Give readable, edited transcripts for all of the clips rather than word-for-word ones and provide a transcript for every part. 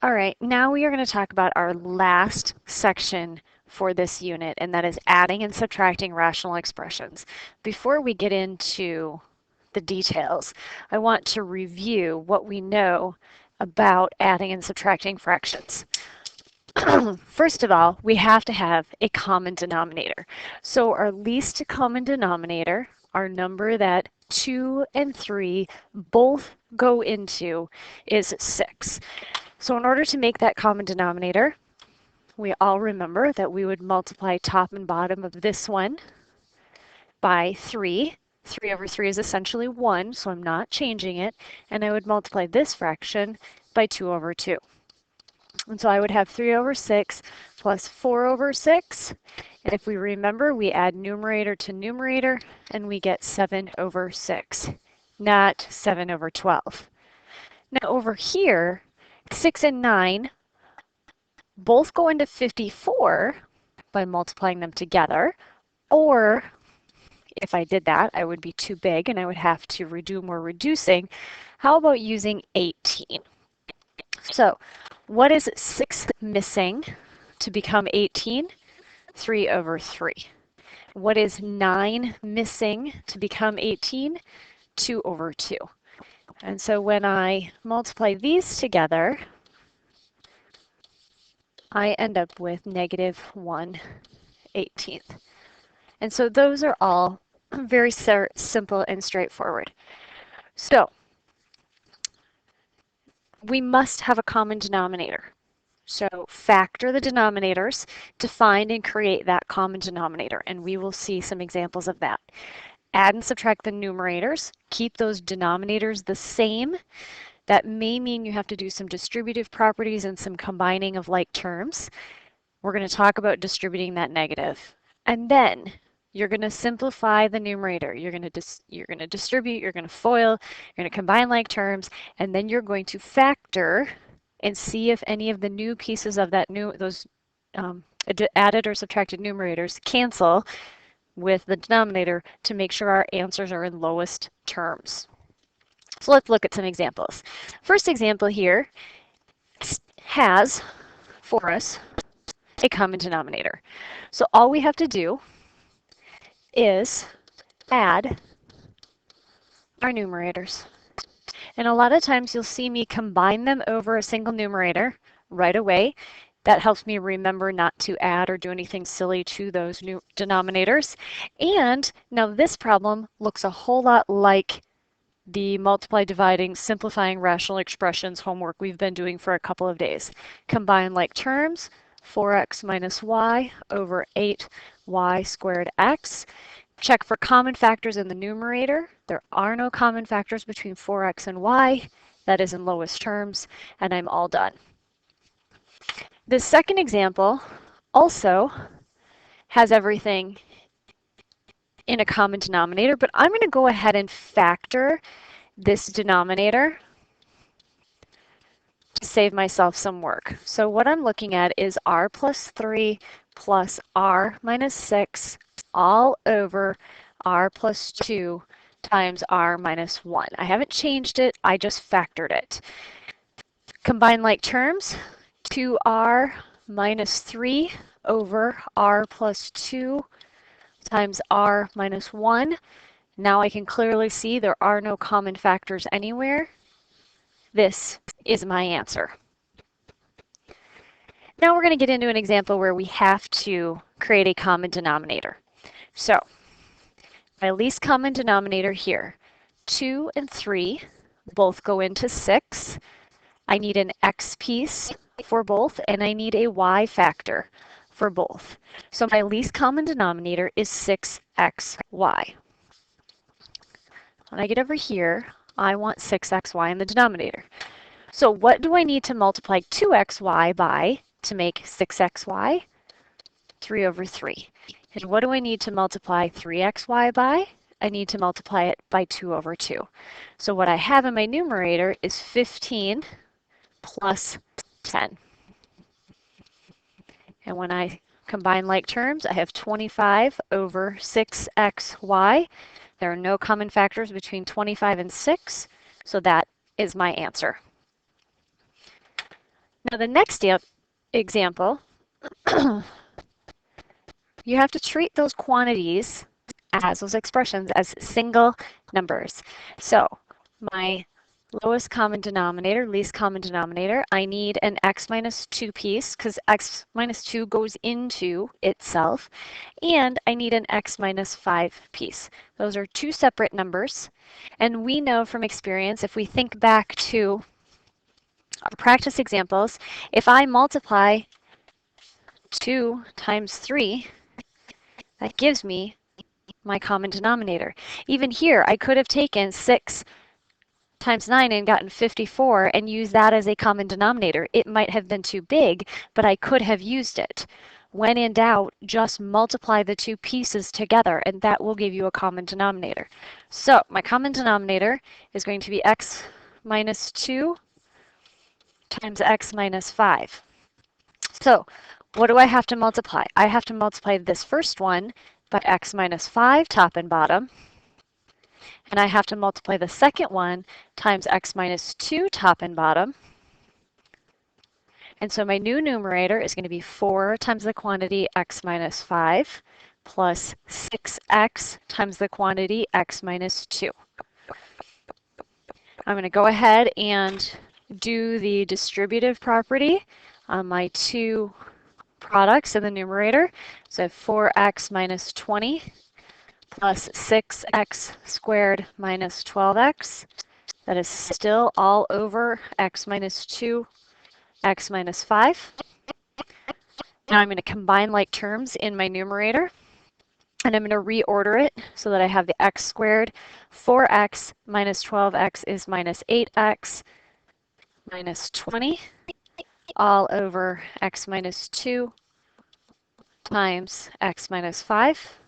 All right, now we are going to talk about our last section for this unit, and that is adding and subtracting rational expressions. Before we get into the details, I want to review what we know about adding and subtracting fractions. First of all, we have to have a common denominator. So our least common denominator, our number that 2 and 3 both go into, is 6. So in order to make that common denominator, we all remember that we would multiply top and bottom of this one by 3. 3 over 3 is essentially 1, so I'm not changing it. And I would multiply this fraction by 2 over 2. And so I would have 3 over 6 plus 4 over 6. And if we remember, we add numerator to numerator, and we get 7 over 6, not 7 over 12. Now over here, 6 and 9 both go into 54 by multiplying them together, or if I did that, I would be too big and I would have to do more reducing. How about using 18? So what is 6 missing to become 18? 3 over 3. What is 9 missing to become 18? 2 over 2. And so when I multiply these together, I end up with negative 1/18. And so those are all very simple and straightforward. So we must have a common denominator. So factor the denominators to find and create that common denominator, and we will see some examples of that. Add and subtract the numerators. Keep those denominators the same. That may mean you have to do some distributive properties and some combining of like terms. We're going to talk about distributing that negative. And then you're going to simplify the numerator. You're going to distribute, you're going to FOIL, you're going to combine like terms, and then you're going to factor and see if any of the new pieces of that those added or subtracted numerators cancel with the denominator to make sure our answers are in lowest terms. So let's look at some examples. First example here has for us a common denominator. So all we have to do is add our numerators. And a lot of times you'll see me combine them over a single numerator right away. That helps me remember not to add or do anything silly to those new denominators. And now this problem looks a whole lot like the multiply, dividing, simplifying rational expressions homework we've been doing for a couple of days. Combine like terms, 4x minus y over 8y squared x. Check for common factors in the numerator. There are no common factors between 4x and y. That is in lowest terms, and I'm all done. The second example also has everything in a common denominator, but I'm going to go ahead and factor this denominator to save myself some work. So what I'm looking at is r plus 3 plus r minus 6 all over r plus 2 times r minus 1. I haven't changed it, I just factored it. Combine like terms, 2r minus 3 over r plus 2 times r minus 1. Now I can clearly see there are no common factors anywhere. This is my answer. Now we're going to get into an example where we have to create a common denominator. So my least common denominator here, 2 and 3 both go into 6. I need an x piece for both, and I need a y factor for both. So my least common denominator is 6xy. When I get over here, I want 6xy in the denominator. So what do I need to multiply 2xy by to make 6xy? 3 over 3. And what do I need to multiply 3xy by? I need to multiply it by 2 over 2. So what I have in my numerator is 15 plus 10. And when I combine like terms, I have 25 over 6xy. There are no common factors between 25 and 6, so that is my answer. Now the next example, you have to treat those quantities as those expressions as single numbers. So my lowest common denominator, least common denominator, I need an x minus 2 piece because x minus 2 goes into itself, and I need an x minus 5 piece. Those are two separate numbers, and we know from experience, if we think back to our practice examples, if I multiply 2 times 3, that gives me my common denominator. Even here, I could have taken 6 times 9 and gotten 54 and used that as a common denominator. It might have been too big, but I could have used it. When in doubt, just multiply the two pieces together and that will give you a common denominator. So my common denominator is going to be x minus 2 times x minus 5. So what do I have to multiply? I have to multiply this first one by x minus 5 top and bottom. And I have to multiply the second one times x minus 2 top and bottom. And so my new numerator is going to be 4 times the quantity x minus 5 plus 6x times the quantity x minus 2. I'm going to go ahead and do the distributive property on my two products in the numerator. So 4x minus 20 plus 6x squared minus 12x. That is still all over x minus 2, x minus 5. Now I'm going to combine like terms in my numerator, and I'm going to reorder it so that I have the x squared. 4x minus 12x is minus 8x minus 20, all over x minus 2 times x minus 5.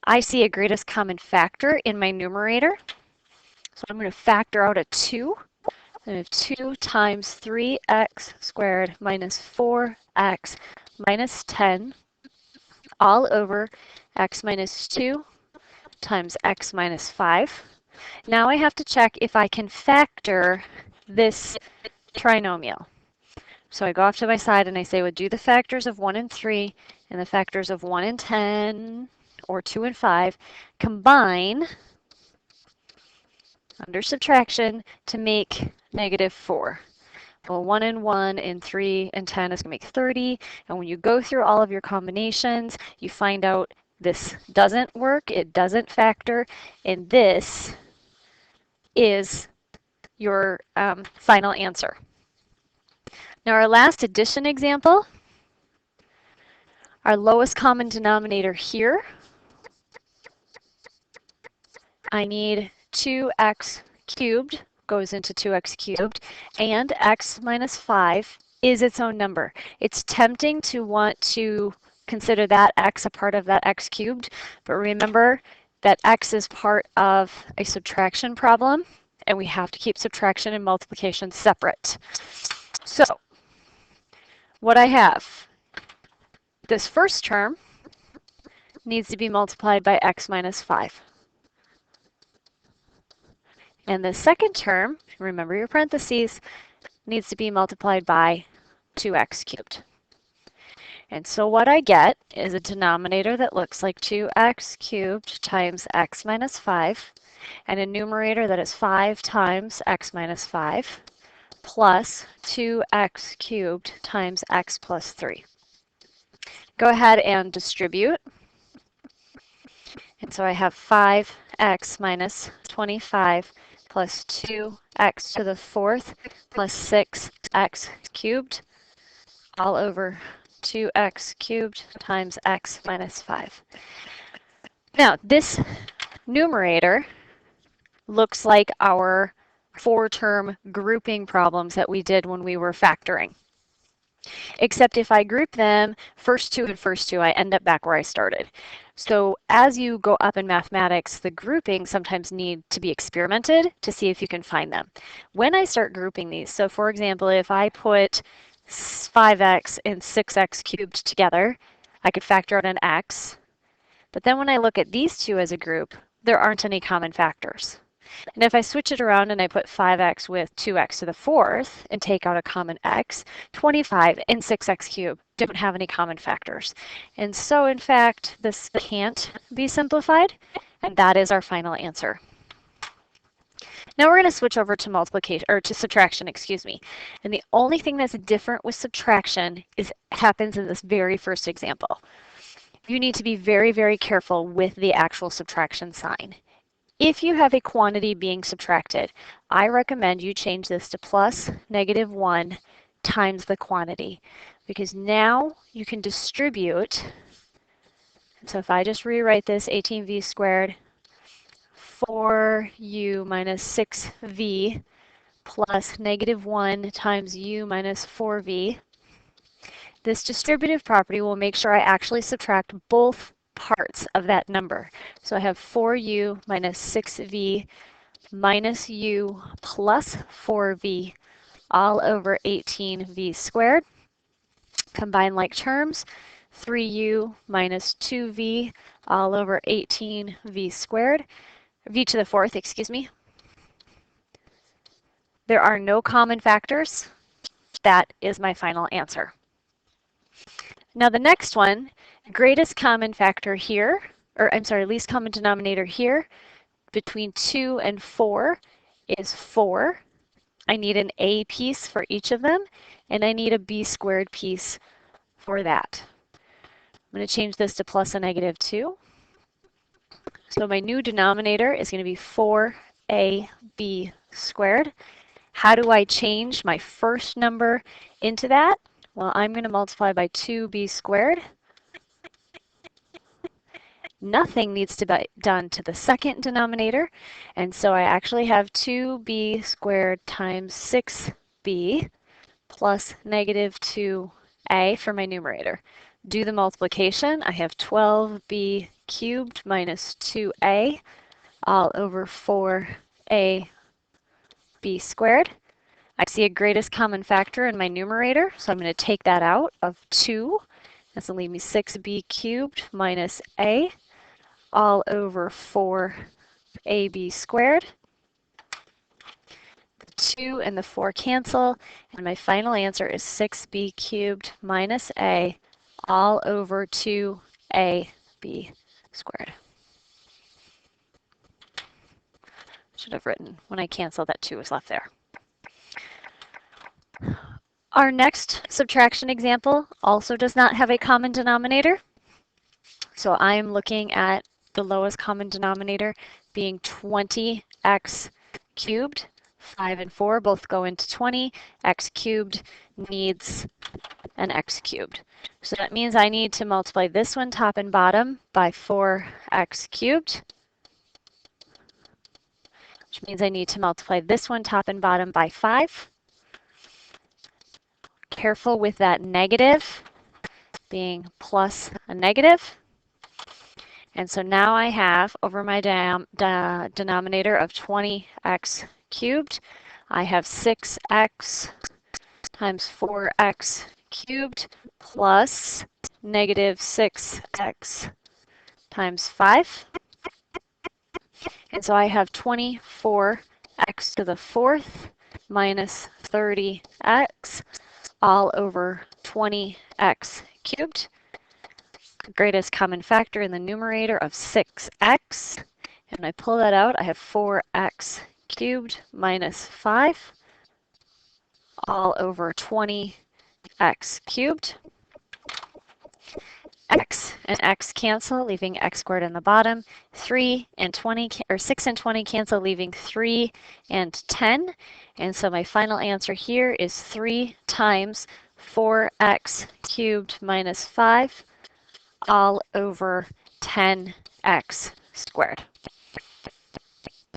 I see a greatest common factor in my numerator, so I'm going to factor out a 2. I have 2 times 3x squared minus 4x minus 10 all over x minus 2 times x minus 5. Now I have to check if I can factor this trinomial. So I go off to my side and I say, well, do the factors of 1 and 3 and the factors of 1 and 10 or 2 and 5 combine under subtraction to make negative 4. Well, 1 and 1 and 3 and 10 is going to make 30. And when you go through all of your combinations, you find out this doesn't work, it doesn't factor, and this is your final answer. Now our last addition example, our lowest common denominator here, I need 2x cubed goes into 2x cubed, and x minus 5 is its own number. It's tempting to want to consider that x a part of that x cubed, but remember that x is part of a subtraction problem, and we have to keep subtraction and multiplication separate. So what I have, this first term needs to be multiplied by x minus 5. And the second term, remember your parentheses, needs to be multiplied by 2x cubed. And so what I get is a denominator that looks like 2x cubed times x minus 5, and a numerator that is 5 times x minus 5, plus 2x cubed times x plus 3. Go ahead and distribute. And so I have 5x minus 25 plus 2x to the 4th plus 6x cubed all over 2x cubed times x minus 5. Now this numerator looks like our 4-term grouping problems that we did when we were factoring. Except if I group them first 2 and first 2, I end up back where I started. So as you go up in mathematics, the groupings sometimes need to be experimented to see if you can find them. When I start grouping these, so for example, if I put 5x and 6x cubed together, I could factor out an x. But then when I look at these two as a group, there aren't any common factors. And if I switch it around and I put 5x with 2x to the fourth and take out a common x, 25 and 6x cubed don't have any common factors. And so in fact, this can't be simplified, and that is our final answer. Now we're going to switch over to multiplication, or to subtraction, excuse me. And the only thing that's different with subtraction happens in this very first example. You need to be very, very careful with the actual subtraction sign. If you have a quantity being subtracted, I recommend you change this to plus -1 times the quantity, because now you can distribute. So if I just rewrite this 18v squared 4u minus 6v plus -1 times u minus 4v. This distributive property will make sure I actually subtract both parts of that number. So I have 4u minus 6v minus u plus 4v all over 18v squared. Combine like terms, 3u minus 2v all over 18v squared. V to the fourth, excuse me. There are no common factors. That is my final answer. Now the next one, greatest common factor here, or I'm sorry, least common denominator here, between 2 and 4 is 4. I need an A piece for each of them, and I need a B squared piece for that. I'm going to change this to plus a -2. So my new denominator is going to be 4ab squared. How do I change my first number into that? Well, I'm going to multiply by 2b squared. Nothing needs to be done to the second denominator, and so I actually have 2b squared times 6b plus -2a for my numerator. Do the multiplication. I have 12b cubed minus 2a all over 4ab squared. I see a greatest common factor in my numerator, so I'm going to take that out of 2. That's going to leave me 6b cubed minus a all over 4ab squared. The 2 and the 4 cancel, and my final answer is 6b cubed minus a all over 2ab squared. Should have written when I canceled that 2 was left there. Our next subtraction example also does not have a common denominator. So I'm looking at the lowest common denominator being 20x cubed. 5 and 4 both go into 20. X cubed needs an x cubed. So that means I need to multiply this one top and bottom by 4x cubed, which means I need to multiply this one top and bottom by 5. Careful with that negative being plus a negative. And so now I have over my denominator of 20x cubed, I have 6x times 4x cubed plus -6x times 5. And so I have 24x to the fourth minus 30x all over 20x cubed. Greatest common factor in the numerator of 6x. And when I pull that out, I have 4x cubed minus 5 all over 20x cubed. X and x cancel, leaving x squared in the bottom. 3 and 20, or 6 and 20 cancel, leaving 3 and 10. And so my final answer here is 3 times 4x cubed minus 5 all over 10x squared.